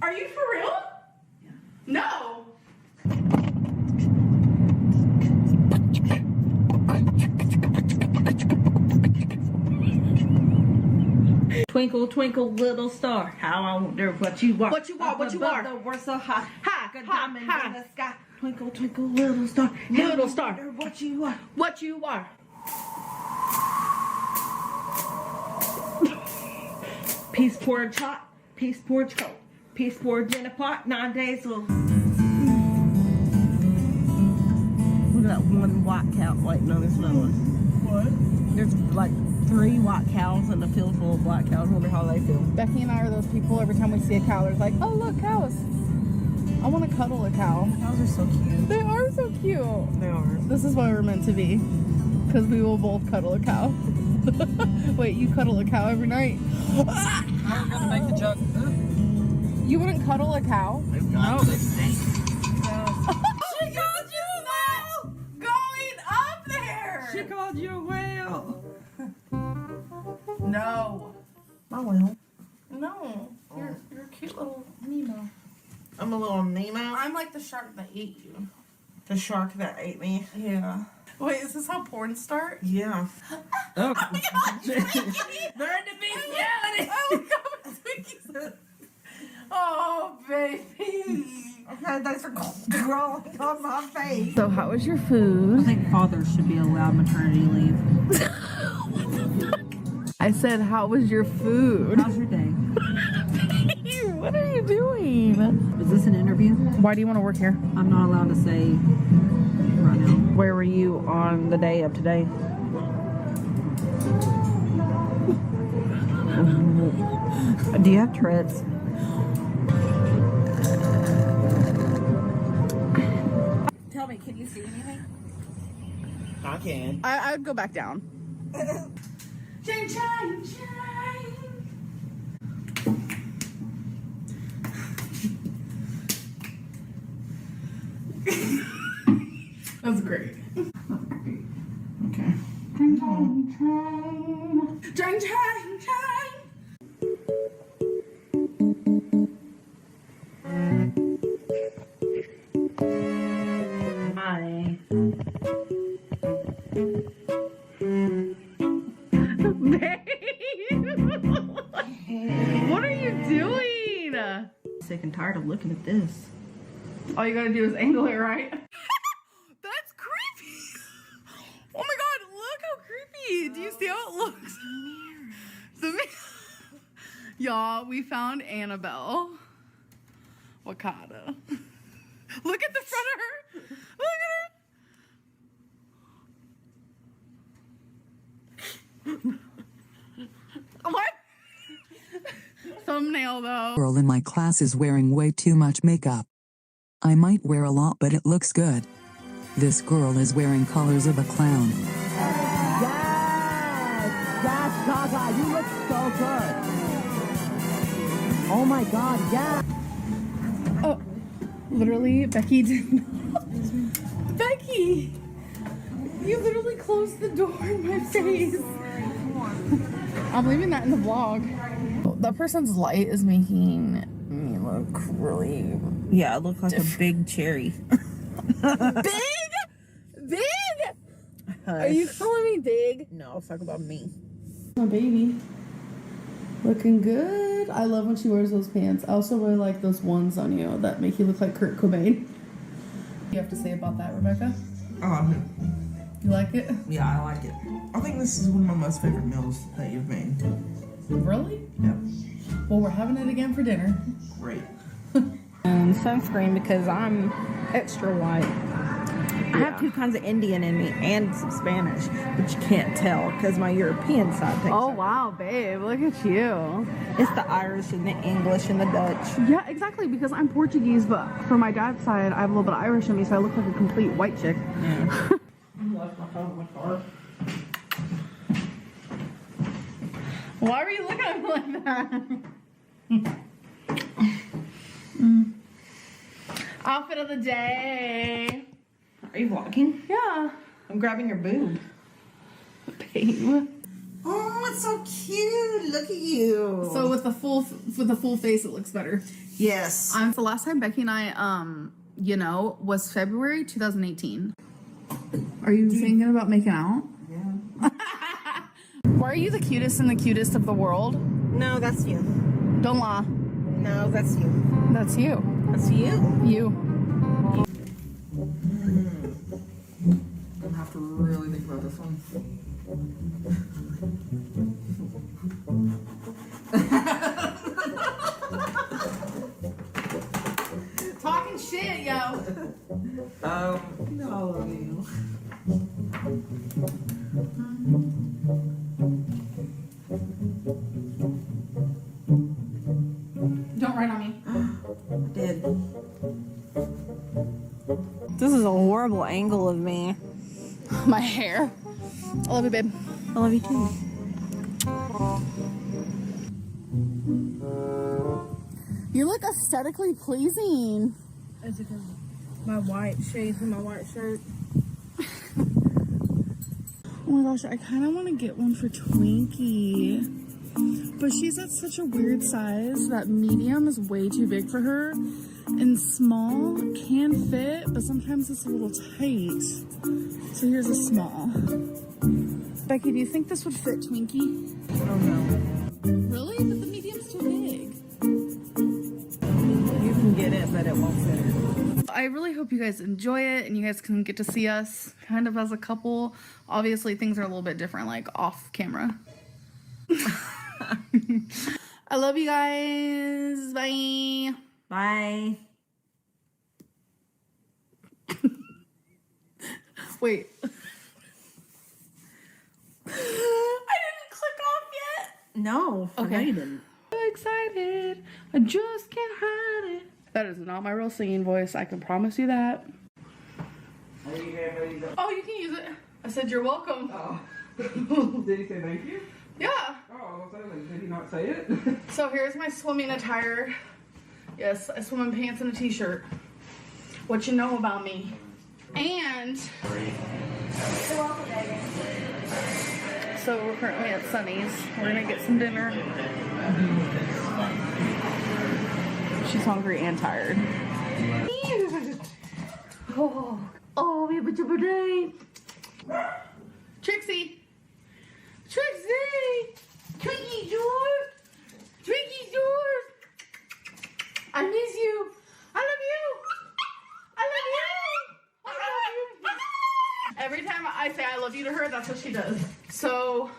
Are you for real? Yeah. No. Twinkle, twinkle, little star, how I wonder what you are. What you are, what you Above are. The world so high, High, like a high, diamond high. in the sky. Twinkle, twinkle, little star, Little how I star. wonder what you are. What you are. Peace porridge hot, peace porridge cold, peace porridge in a pot, 9 days old. Look at that one white cow. Wait, no, there's another one. What? There's like 3 white cows in a field full of black cows. I wonder how they feel. Becky and I are those people, every time we see a cow, there's like, oh look, cows. I want to cuddle a cow. Cows are so cute. They are so cute. They are. This is why we're meant to be. Because we will both cuddle a cow. Wait, you cuddle a cow every night? I'm gonna make the joke. You wouldn't cuddle a cow? No. She called you a whale! Going up there! She called you a whale. No. My whale. No. You're a cute little Nemo. I'm a little Nemo. I'm like the shark that ate you. The shark that ate me. Yeah. Wait, is this how porn start? Yeah. Oh. They're into bestiality. Oh my god, Twinkies. Oh, baby. Okay, those are crawling on my face. So, how was your food? I think fathers should be allowed maternity leave. I said, how was your food? How's your day? What are you doing? Is this an interview? Why do you want to work here? I'm not allowed to say right now. Where were you on the day of today? Do you have Tourette's? Tell me, can you see anything? I can. I would go back down. Ching, ching, ching. That's great. Okay. Ching, ching, ching. Ching, ching, ching. Hi. What are you doing? Sick and tired of looking at this. All you gotta do is angle it right. That's creepy. Oh my god, look how creepy. Do you see how it looks? Y'all, we found Annabelle Wakata. Look at the front of her. Look at her. What? Thumbnail though. Girl in my class is wearing way too much makeup. I might wear a lot, but it looks good. This girl is wearing colors of a clown. Yes, Gaga, you look so good. Oh my god, yeah. Oh, literally, Becky did not. Becky, you literally closed the door in my face. I'm leaving that in the vlog. That person's light is making me look really Yeah, it looked like a big cherry. big. Big? Are you calling me big? No, talk about me. My baby. Looking good. I love when she wears those pants. I also really like those ones on you that make you look like Kurt Cobain. You have to say about that, Rebecca? You like it? Yeah, I like it. I think this is one of my most favorite meals that you've made. Really? Yeah. Well, we're having it again for dinner. Great. And sunscreen because I'm extra white. I have 2 kinds of Indian in me and some Spanish, but you can't tell because my European side takes Oh, over. wow, babe. Look at you. It's the Irish and the English and the Dutch. Yeah, exactly, because I'm Portuguese, but for my dad's side, I have a little bit of Irish in me, so I look like a complete white chick. Yeah. Left my phone in my car. Why were you looking at me like that? Outfit of the day. Are you vlogging? Yeah. I'm grabbing your boob. Babe. Oh, it's so cute. look at you. So with the full face, it looks better. Yes. The last time Becky and I, was February 2018. Are you thinking about making out? Yeah. Why are you the cutest and the cutest of the world? No, that's you. Don't lie. No, that's you. That's you. That's you. You. I'm gonna have to really think about this one. Talking shit, yo. No, I love you. Don't write on me. I did. This is a horrible angle of me. My hair. I love you, babe. I love you too. You look aesthetically pleasing. Is it because my white shades and my white shirt? Oh my gosh, I kind of want to get one for Twinkie. But she's at such a weird size that medium is way too big for her. And small can fit, but sometimes it's a little tight. So here's a small. Becky, do you think this would fit Twinkie? Oh no. Really? But the medium's too big. You can get it, but it won't fit her. I really hope you guys enjoy it and you guys can get to see us kind of as a couple. Obviously, things are a little bit different, like off camera. I love you guys. Bye. Bye. Wait. I didn't click off yet. No. Okay. No, you didn't. So excited. I just can't hide it. That is not my real singing voice. I can promise you that. Oh, you can use it. I said you're welcome. Oh. Did he say thank you? Yeah. Oh, did he not say it? So here's my swimming attire. Yes, I swim in pants and a t-shirt. What you know about me. And so we're currently at Sunny's. We're gonna get some dinner. She's hungry and tired. Oh, we have a birthday. Trixie! Trixie! Twinkie's yours! Twinkie's yours! I miss you! I love you! I love you! I love you! Every time I say I love you to her, that's what she does. So,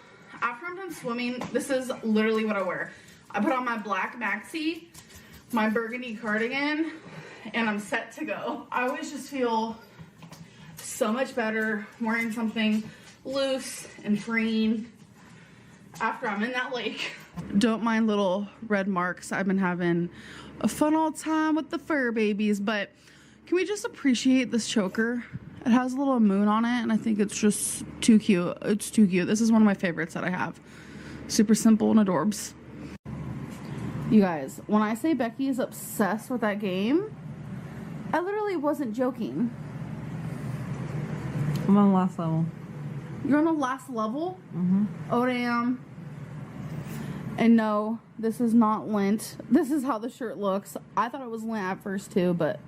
after I'm done swimming, this is literally what I wear. I put on my black maxi, my burgundy cardigan, and I'm set to go. I always just feel so much better wearing something loose and freeing after I'm in that lake. Don't mind little red marks. I've been having a fun old time with the fur babies, but can we just appreciate this choker? It has a little moon on it, and I think it's just too cute. It's too cute. This is one of my favorites that I have. Super simple and adorbs. You guys, when I say Becky is obsessed with that game, I literally wasn't joking. I'm on the last level. You're on the last level? Mm-hmm. Oh, damn. And no, this is not lint. This is how the shirt looks. I thought it was lint at first too, but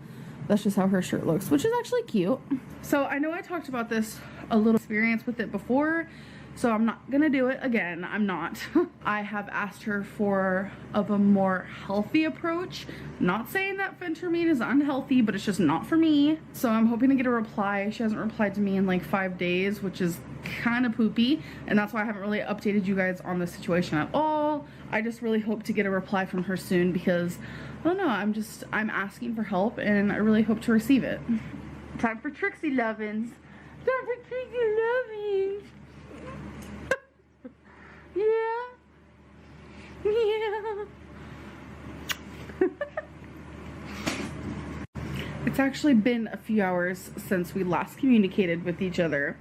that's just how her shirt looks, which is actually cute. So I know I talked about this, a little experience with it before, so I'm not gonna do it again. I'm not. I have asked her for a more healthy approach. Not saying that phentermine is unhealthy, but it's just not for me. So I'm hoping to get a reply. She hasn't replied to me in like 5 days, which is kind of poopy, and that's why I haven't really updated you guys on the situation at all. I just really hope to get a reply from her soon because I don't know, I'm asking for help and I really hope to receive it. Time for Trixie Lovins. Time for Trixie Lovins. Yeah. Yeah. It's actually been a few hours since we last communicated with each other.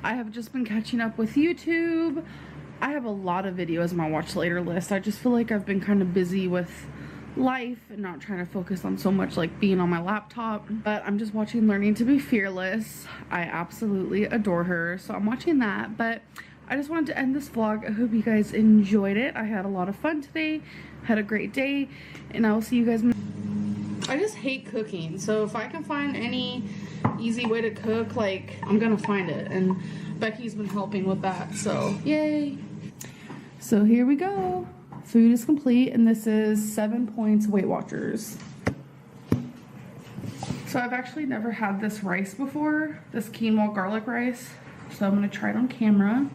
I have just been catching up with YouTube. I have a lot of videos on my watch later list. I just feel like I've been kind of busy with life and not trying to focus on so much like being on my laptop. But I'm just watching Learning to Be Fearless. I absolutely adore her, so I'm watching that. But I just wanted to end this vlog. I hope you guys enjoyed it. I had a lot of fun today, had a great day, and I will see you guys. I just hate cooking, so if I can find any easy way to cook, like, I'm gonna find it. And Becky's been helping with that, so yay. So here we go. Food is complete, and this is 7 points Weight Watchers. So I've actually never had this rice before, this quinoa garlic rice. So I'm gonna try it on camera.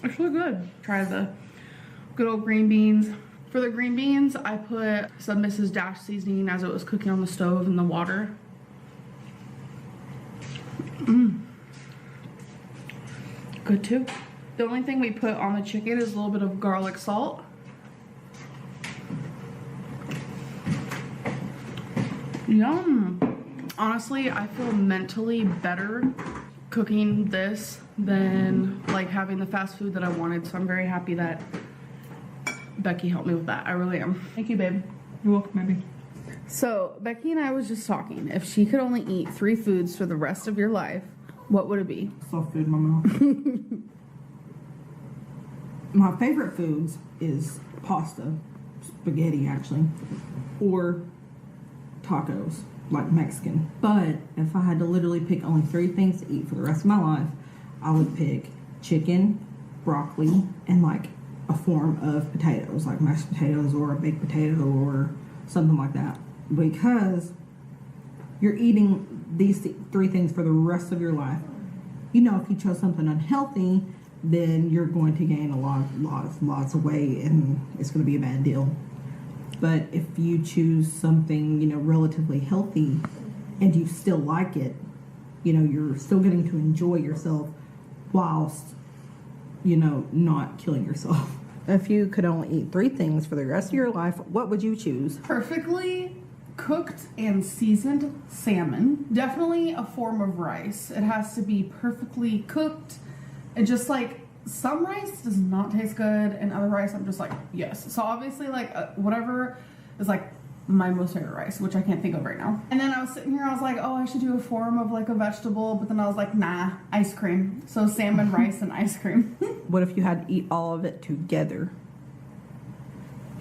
It's really good. Try the good old green beans. For the green beans, I put some Mrs. Dash seasoning as it was cooking on the stove in the water. Good too. The only thing we put on the chicken is a little bit of garlic salt. Yum. Honestly, I feel mentally better cooking this than like having the fast food that I wanted, so I'm very happy that Becky helped me with that. I really am. Thank you, babe. You're welcome, baby. So Becky and I was just talking. If she could only eat 3 foods for the rest of your life, what would it be? Soft food in my mouth. My favorite foods is pasta, spaghetti actually, or tacos, like Mexican. But if I had to literally pick only 3 things to eat for the rest of my life, I would pick chicken, broccoli, and like a form of potatoes, like mashed potatoes or a baked potato or something like that. Because you're eating these 3 things for the rest of your life. You know, if you chose something unhealthy, then you're going to gain lots of weight, and it's going to be a bad deal. But if you choose something, you know, relatively healthy, and you still like it, you know, you're still getting to enjoy yourself whilst, you know, not killing yourself. If you could only eat 3 things for the rest of your life, what would you choose? Perfectly cooked and seasoned salmon. Definitely a form of rice. It has to be perfectly cooked. And just like some rice does not taste good, and other rice I'm just like, yes. So obviously like whatever is like my most favorite rice, which I can't think of right now. And then I was sitting here, I was like, oh, I should do a form of like a vegetable, but then I was like, nah, ice cream. So salmon, rice, and ice cream. What if you had to eat all of it together?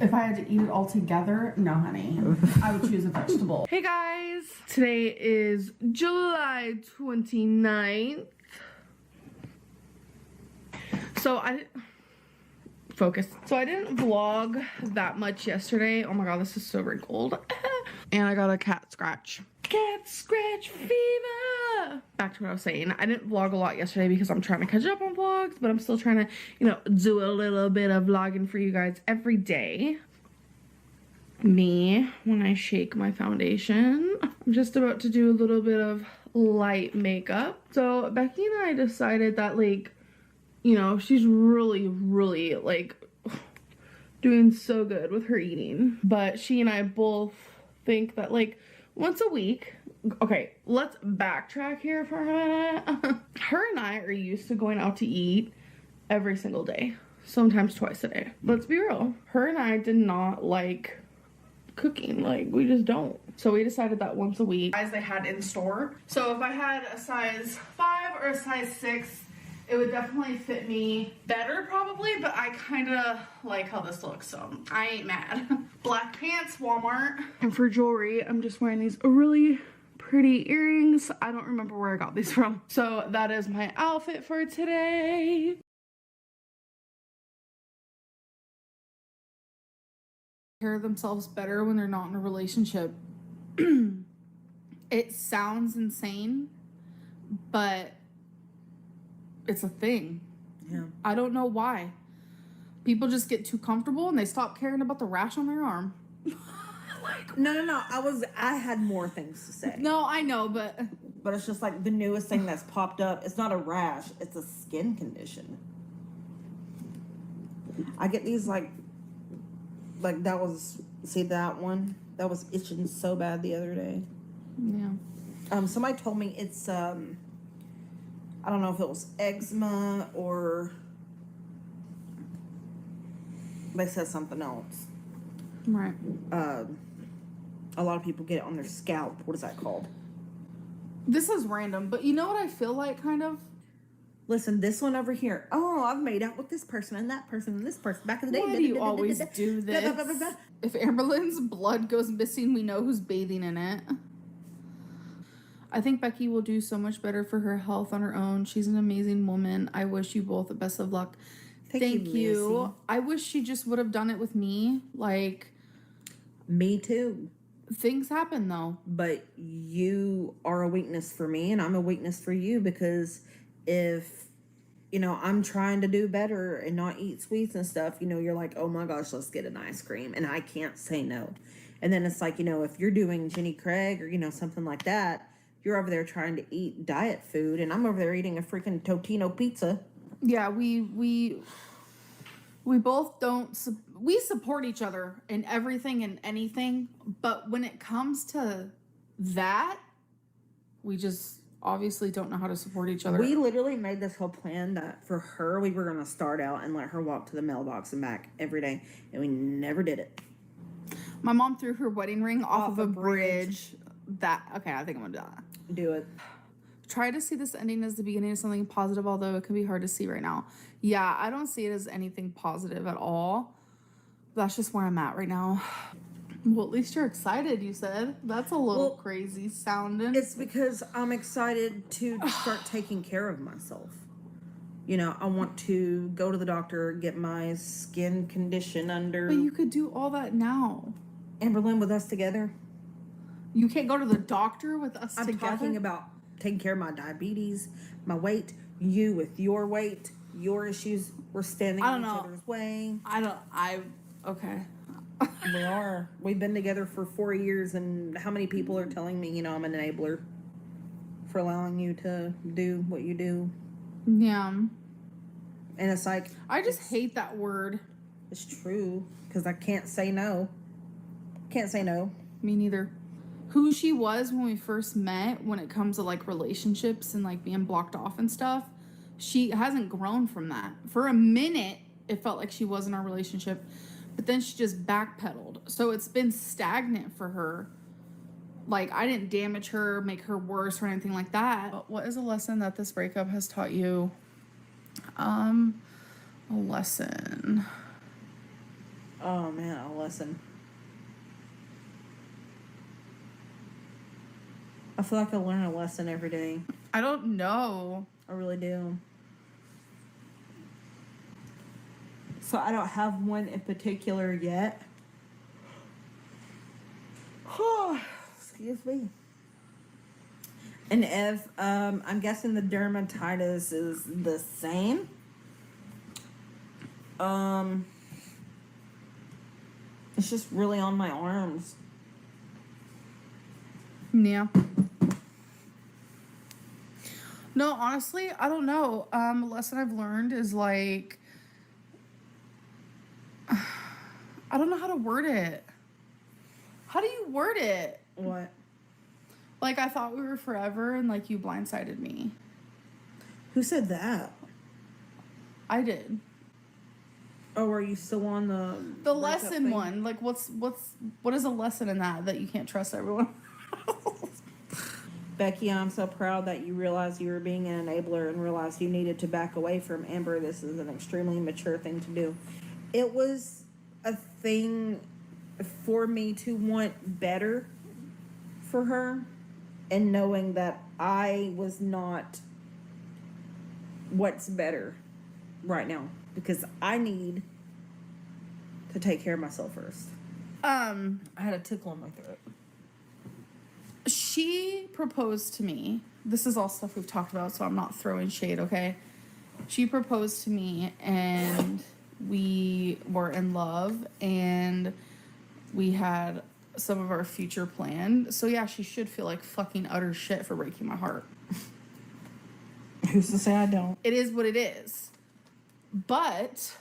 If I had to eat it all together, no, honey. I would choose a vegetable. Hey guys, today is July 29th. So focus. So I didn't vlog that much yesterday. Oh my god, this is so wrinkled. And I got a cat scratch. Cat scratch fever. Back to what I was saying. I didn't vlog a lot yesterday because I'm trying to catch up on vlogs, but I'm still trying to, you know, do a little bit of vlogging for you guys every day. Me, when I shake my foundation. I'm just about to do a little bit of light makeup. So Becky and I decided that, like, you know, she's really, like, doing so good with her eating. But she and I both think that, like, once a week... Okay, let's backtrack here for a minute. Her and I are used to going out to eat every single day. Sometimes twice a day. Let's be real. Her and I did not like cooking. Like, we just don't. So we decided that once a week, as they had in store. So if I had a size 5 or a size 6... it would definitely fit me better probably, but I kind of like how this looks, so I ain't mad. Black pants, Walmart. And for jewelry, I'm just wearing these really pretty earrings. I don't remember where I got these from. So that is my outfit for today. Care of themselves better when they're not in a relationship. It sounds insane, but it's a thing. Yeah. I don't know why. People just get too comfortable and they stop caring about the rash on their arm. Like, no. I had more things to say. No, I know, but But it's just like the newest thing that's popped up. It's not a rash. It's a skin condition. I get these like that was, see that one? That was itching so bad the other day. yeah. Somebody told me it's, I don't know if it was eczema or they said something else. Right. A lot of people get it on their scalp. What is that called? This is random, but you know what I feel like, kind of? Listen, this one over here. Oh, I've made out with this person and that person and this person back in the day. Why do you always do this? If Amberlynn's blood goes missing, we know who's bathing in it. I think Becky will do so much better for her health on her own. She's an amazing woman. I wish you both the best of luck. Thank you. Missy. I wish she just would have done it with me. Like, Me too. things happen though. But you are a weakness for me and I'm a weakness for you, because if, you know, I'm trying to do better and not eat sweets and stuff, you know, you're like, oh my gosh, let's get an ice cream. And I can't say no. And then it's like, you know, if you're doing Jenny Craig or, you know, something like that, you're over there trying to eat diet food and I'm over there eating a freaking Totino pizza. Yeah, we both don't, we support each other in everything and anything. But when it comes to that, we just obviously don't know how to support each other. We literally made this whole plan that for her, we were going to start out and let her walk to the mailbox and back every day. And we never did it. My mom threw her wedding ring off of a bridge. Okay, I think I'm gonna Do it. try to see this ending as the beginning of something positive, although it can be hard to see right now. Yeah, I don't see it as anything positive at all. That's just where I'm at right now. Well, at least you're excited, you said. That's a little crazy sounding. It's because I'm excited to start taking care of myself. You know, I want to go to the doctor, get my skin condition under. But you could do all that now. Amberlynn, with us together. You can't go to the doctor with us I'm together? talking about taking care of my diabetes, my weight, you with your weight, your issues. We're standing in each other's way. Okay. We are. We've been together for 4 years, and how many people are telling me, you know, I'm an enabler for allowing you to do what you do? Yeah. And it's like, I just hate that word. it's true, because I can't say no. Can't say no. Me neither. Who she was when we first met, when it comes to like relationships and like being blocked off and stuff, she hasn't grown from that. For a minute, it felt like she was in our relationship, but then she just backpedaled. So it's been stagnant for her. Like, I didn't damage her, make her worse or anything like that. But what is a lesson that this breakup has taught you? A lesson. Oh man, a lesson. I feel like I learn a lesson every day. I don't know. I really do. So I don't have one in particular yet. Excuse me. And if I'm guessing the dermatitis is the same. It's just really on my arms. Yeah. No, honestly, I don't know. A lesson I've learned is like, I don't know how to word it. How do you word it? What? Like, I thought we were forever and like you blindsided me. Who said that? I did. Oh, are you still on the breakup lesson thing? one? Like, what is a lesson in that you can't trust everyone? Becky, I'm so proud that you realized you were being an enabler and realized you needed to back away from Amber. This is an extremely mature thing to do. It was a thing for me to want better for her and knowing that I was not what's better right now because I need to take care of myself first. I had a tickle in my throat. She proposed to me. This is all stuff we've talked about, so I'm not throwing shade, okay? She proposed to me, and we were in love, and we had some of our future planned. So, yeah, she should feel like fucking utter shit for breaking my heart. Who's to say I don't? It is what it is. But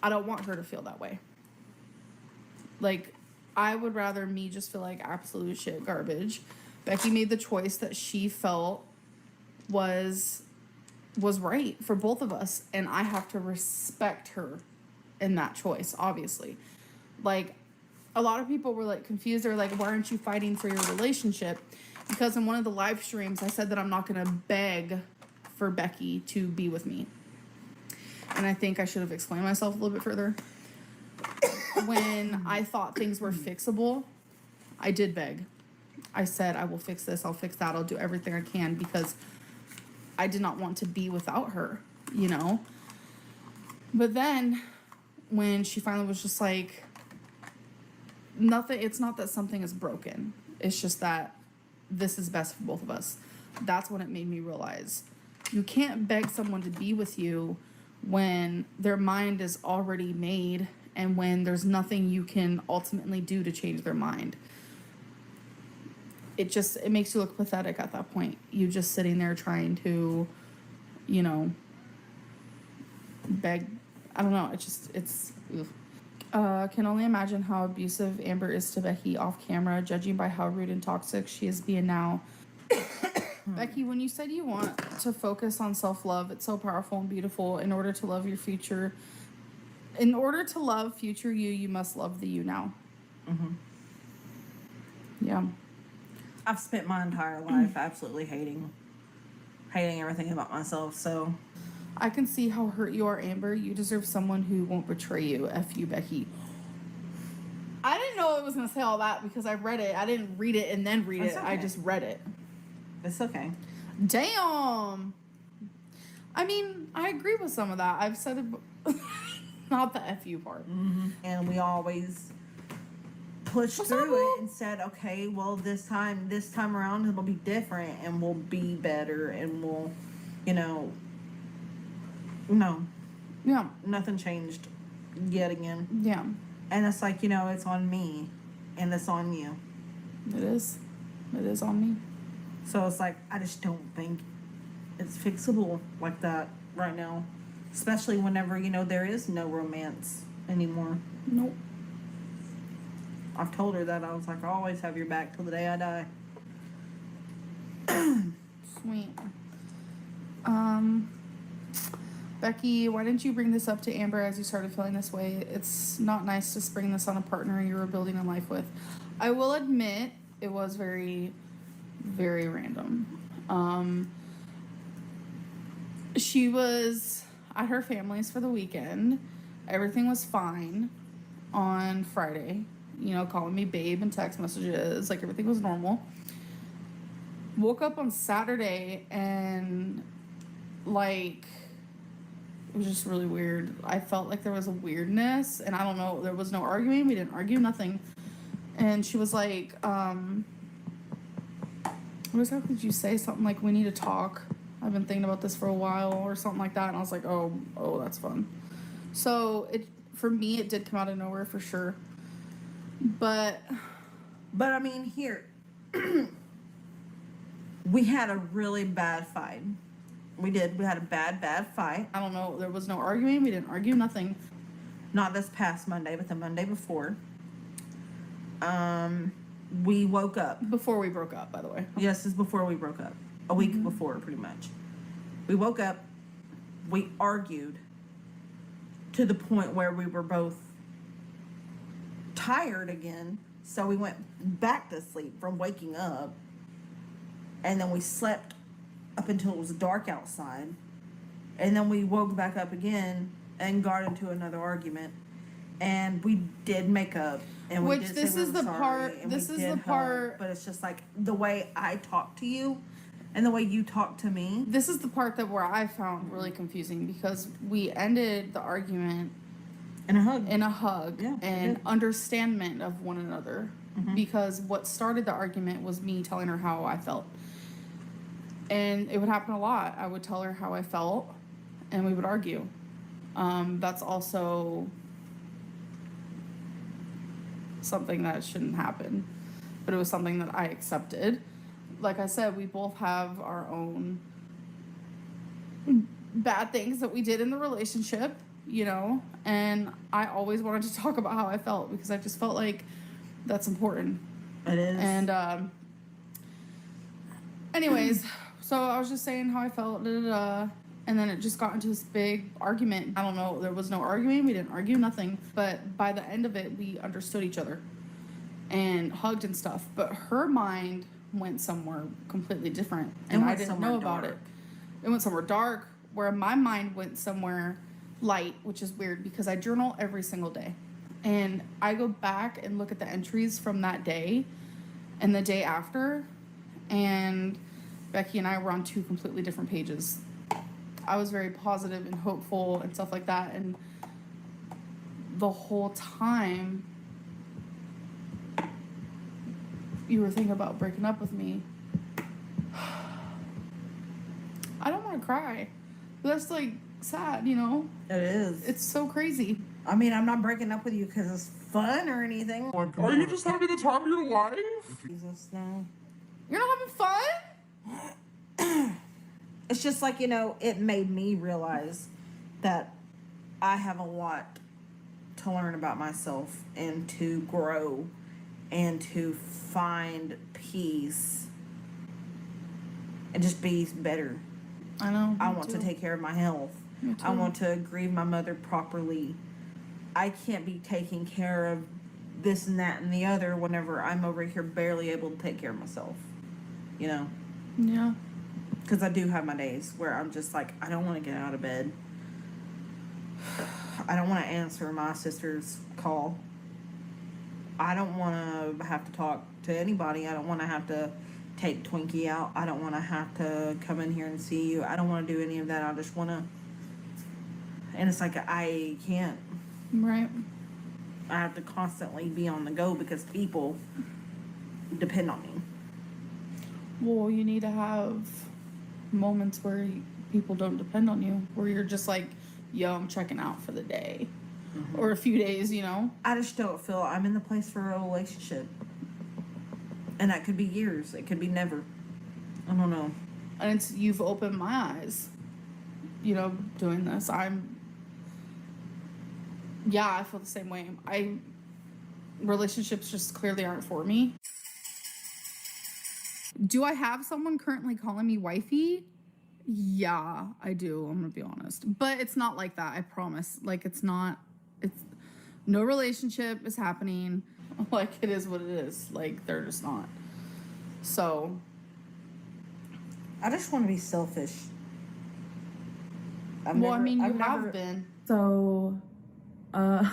I don't want her to feel that way. Like, I would rather me just feel like absolute shit garbage. Becky made the choice that she felt was right for both of us, and I have to respect her in that choice, obviously. Like, a lot of people were like confused. They're like, why aren't you fighting for your relationship? because in one of the live streams, I said that I'm not going to beg for Becky to be with me. And I think I should have explained myself a little bit further. When I thought things were fixable, I did beg. I said, I will fix this, I'll fix that, I'll do everything I can, because I did not want to be without her, you know? But then, when she finally was just like, nothing, it's not that something is broken. It's just that this is best for both of us. That's when it made me realize you can't beg someone to be with you when their mind is already made and when there's nothing you can ultimately do to change their mind. It makes you look pathetic at that point. You just sitting there trying to, you know, beg. I don't know. Can only imagine how abusive Amber is to Becky off camera, judging by how rude and toxic she is being now. Becky, when you said you want to focus on self-love, it's so powerful and beautiful. In order to love future you, you must love the you now. Mm-hmm. Yeah. I've spent my entire life absolutely hating everything about myself, so. I can see how hurt you are, Amber. You deserve someone who won't betray you. F you, Becky. I didn't know it was going to say all that because I read it. I didn't read it and then read it. Okay. I just read it. It's okay. Damn. I mean, I agree with some of that. I've said it, not the F you part. Mm-hmm. And we always pushed through it and said, okay, well, this time around it'll be different and we'll be better and we'll, you know, no. Yeah. Nothing changed yet again. Yeah. And it's like, you know, it's on me and it's on you. It is. It is on me. So it's like, I just don't think it's fixable like that right now. Especially whenever, you know, there is no romance anymore. Nope. I've told her that. I was like, I'll always have your back till the day I die. Sweet. Becky, why didn't you bring this up to Amber as you started feeling this way? It's not nice to spring this on a partner you were building a life with. I will admit it was very, very random. She was at her family's for the weekend. Everything was fine on Friday. You know, calling me babe and text messages. Like, everything was normal. Woke up on Saturday and, like, it was just really weird. I felt like there was a weirdness, and I don't know, there was no arguing. We didn't argue, nothing. And she was like, what exactly did you say? Something like, we need to talk. I've been thinking about this for a while, or something like that. And I was like, oh, that's fun. So for me, it did come out of nowhere for sure. But I mean, here, we had a really bad fight. We did. We had a bad fight. I don't know. There was no arguing. We didn't argue. Nothing. Not this past Monday, but the Monday before. We woke up. Before we broke up, by the way. Yes, it's before we broke up. A week before, pretty much. We woke up. We argued to the point where we were both tired again. So we went back to sleep from waking up. And then we slept up until it was dark outside. And then we woke back up again and got into another argument. And we did make up. And we Which did this say we is were the sorry, part. and This we is did the hug, part. But it's just like the way I talk to you and the way you talk to me. This is the part that where I found really confusing, because we ended the argument And a hug. in a hug Yeah, we and did. understandment of one another. Because what started the argument was me telling her how I felt. And it would happen a lot. I would tell her how I felt, and we would argue. That's also something that shouldn't happen. But it was something that I accepted. Like I said, we both have our own bad things that we did in the relationship, you know? And I always wanted to talk about how I felt, because I just felt like that's important. It is. And anyways, so I was just saying how I felt, and then it just got into this big argument. I don't know, there was no arguing, we didn't argue, nothing. But by the end of it, we understood each other and hugged and stuff. But her mind went somewhere completely different, and I went didn't know somewhere about dark. it. It went somewhere dark, where my mind went somewhere light, which is weird because I journal every single day. And I go back and look at the entries from that day and the day after, and Becky and I were on two completely different pages. I was very positive and hopeful and stuff like that, and the whole time you were thinking about breaking up with me. I don't want to cry. That's like sad, you know? It is. It's so crazy. I mean, I'm not breaking up with you because it's fun or anything. Are you just having the time of your life? Jesus, no. You're not having fun? It's just like, you know, it made me realize that I have a lot to learn about myself and to grow and to find peace and just be better. I know. I want to take care of my health. I want to grieve my mother properly. I can't be taking care of this and that and the other whenever I'm over here barely able to take care of myself. You know? Yeah. Because I do have my days where I'm just like, I don't want to get out of bed. I don't want to answer my sister's call. I don't want to have to talk to anybody. I don't want to have to take Twinkie out. I don't want to have to come in here and see you. I don't want to do any of that. I just want to. And it's like, I can't. Right. I have to constantly be on the go because people depend on me. Well, you need to have moments where people don't depend on you, where you're just like, yo, I'm checking out for the day. Mm-hmm. Or a few days, you know? I just don't feel I'm in the place for a relationship. And that could be years. It could be never. I don't know. And you've opened my eyes, you know, doing this. I feel the same way. Relationships just clearly aren't for me. Do I have someone currently calling me wifey? Yeah, I do. I'm gonna be honest. But it's not like that, I promise. Like, it's no relationship is happening. Like, it is what it is. Like, they're just not. So I just want to be selfish. I've never been. So, I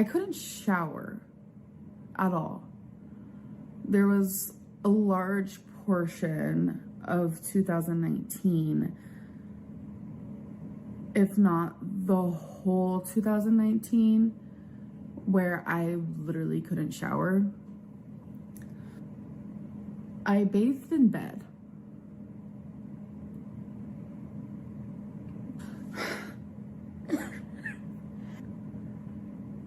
couldn't shower at all. There was a large portion of 2019, if not the whole 2019, where I literally couldn't shower. I bathed in bed.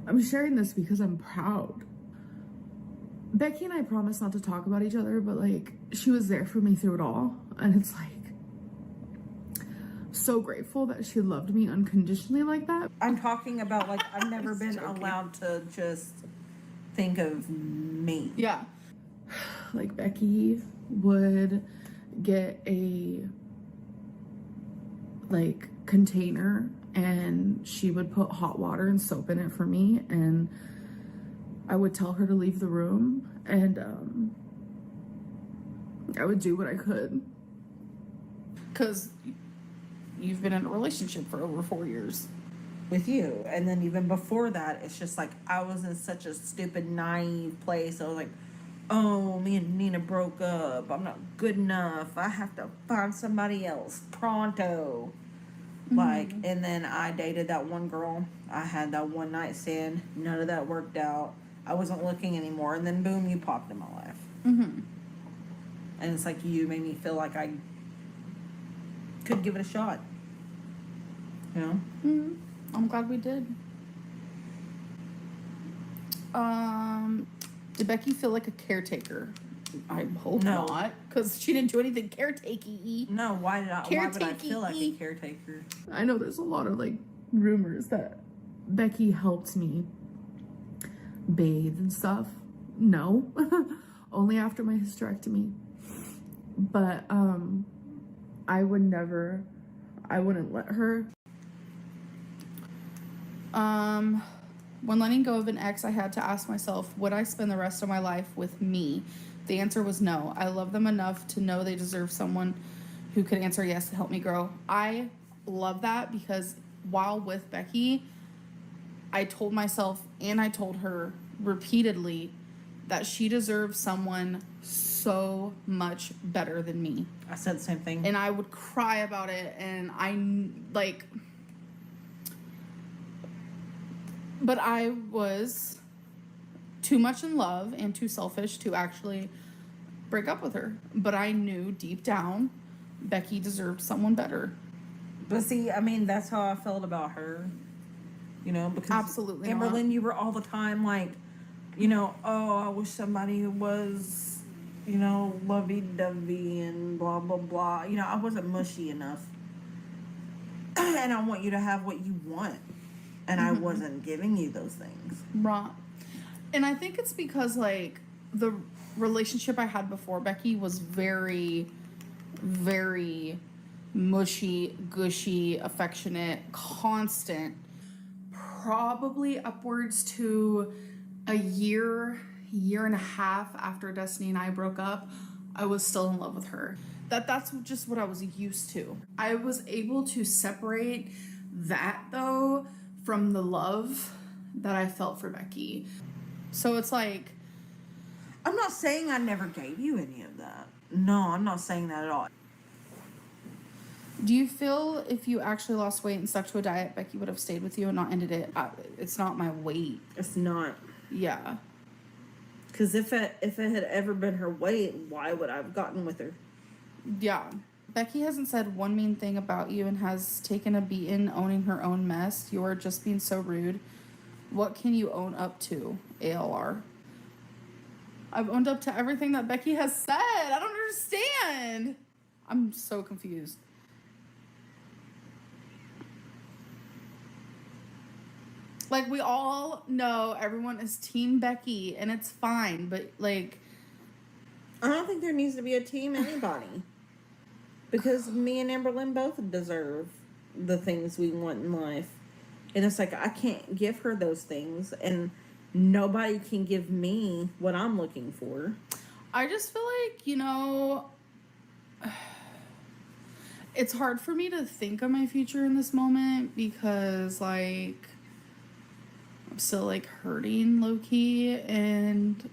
I'm sharing this because I'm proud. Becky and I promised not to talk about each other, but like, she was there for me through it all. And it's like, so grateful that she loved me unconditionally like that. I'm talking about, like, I've never been allowed to just think of me. Yeah. Like, Becky would get a, like, container and she would put hot water and soap in it for me, and I would tell her to leave the room, and I would do what I could. Because you've been in a relationship for over 4 years. With you. And then even before that, it's just like, I was in such a stupid, naive place. I was like, oh, me and Nina broke up. I'm not good enough. I have to find somebody else pronto. Mm-hmm. Like, and then I dated that one girl. I had that one night stand. None of that worked out. I wasn't looking anymore. And then boom, you popped in my life. Mm-hmm. And it's like, you made me feel like I could give it a shot. You know? Mm-hmm. I'm glad we did. Did Becky feel like a caretaker? I hope not, because she didn't do anything caretaking-y. No, why would I feel like a caretaker? I know there's a lot of, like, rumors that Becky helped me bathe and stuff. No. Only after my hysterectomy. But, I wouldn't let her. When letting go of an ex, I had to ask myself, would I spend the rest of my life with me? The answer was no. I love them enough to know they deserve someone who could answer yes to help me grow. I love that because while with Becky, I told myself and I told her repeatedly that she deserves someone so much better than me. I said the same thing. And I would cry about it, and but I was too much in love and too selfish to actually break up with her. But I knew deep down Becky deserved someone better. But see, I mean, that's how I felt about her. You know, because Absolutely Amberlynn, not. you were all the time like, you know, oh, I wish somebody who was, you know, lovey-dovey and blah, blah, blah. You know, I wasn't mushy enough. And I want you to have what you want. And I wasn't giving you those things. Right. And I think it's because, like, the relationship I had before Becky was very, very mushy, gushy, affectionate, constant. Probably upwards to a year and a half after Destiny and I broke up, I was still in love with her. That's just what I was used to. I was able to separate that, though, from the love that I felt for Becky. So it's like, I'm not saying I never gave you any of that. No, I'm not saying that at all. do you feel if you actually lost weight and stuck to a diet, Becky would have stayed with you and not ended it? It's not my weight. It's not. Yeah. Because if it had ever been her weight, why would I have gotten with her? Yeah. Becky hasn't said one mean thing about you and has taken a beating owning her own mess. You are just being so rude. What can you own up to, ALR? I've owned up to everything that Becky has said. I don't understand. I'm so confused. Like, we all know everyone is Team Becky, and it's fine, but, like... I don't think there needs to be a team anybody. Because me and Amberlynn both deserve the things we want in life. And it's like, I can't give her those things, and nobody can give me what I'm looking for. I just feel like, you know... It's hard for me to think of my future in this moment because, like... I'm still, like, hurting low-key, and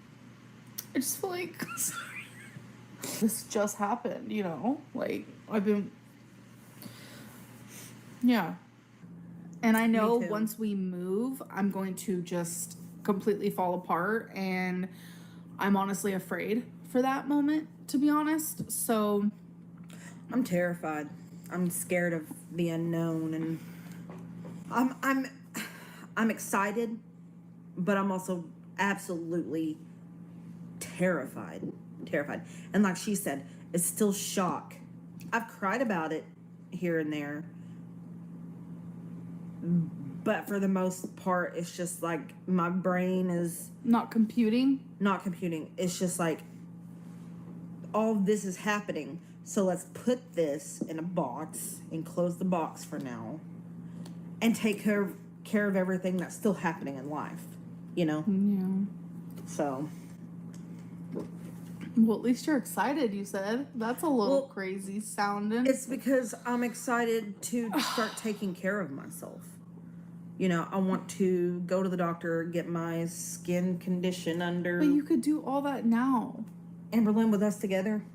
I just feel like... Sorry. This just happened, you know? Like, I've been... Yeah. And I know Me too. once we move, I'm going to just completely fall apart, and I'm honestly afraid for that moment, to be honest. So... I'm terrified. I'm scared of the unknown, and I'm excited, but I'm also absolutely terrified. And like she said, it's still shock. I've cried about it here and there, but for the most part, it's just like my brain is Not computing? not computing. It's just like all this is happening. So let's put this in a box and close the box for now and take care of everything that's still happening in life, you know? Yeah. So, Well, at least you're excited, you said. That's a little Well, crazy sounding. it's because I'm excited to start taking care of myself. You know, I want to go to the doctor, get my skin condition under. But you could do all that now. Amberlynn with us together.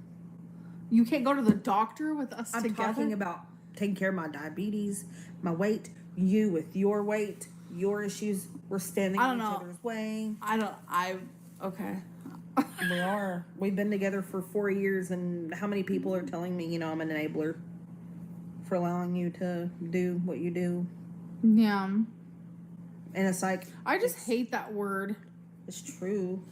You can't go to the doctor with us I'm together? talking about taking care of my diabetes, my weight, you with your weight, your issues. We're standing I in don't each know. other's way. Okay. We are. We've been together for 4 years, and how many people are telling me, you know, I'm an enabler for allowing you to do what you do? Yeah. And it's like, I just hate that word. it's true.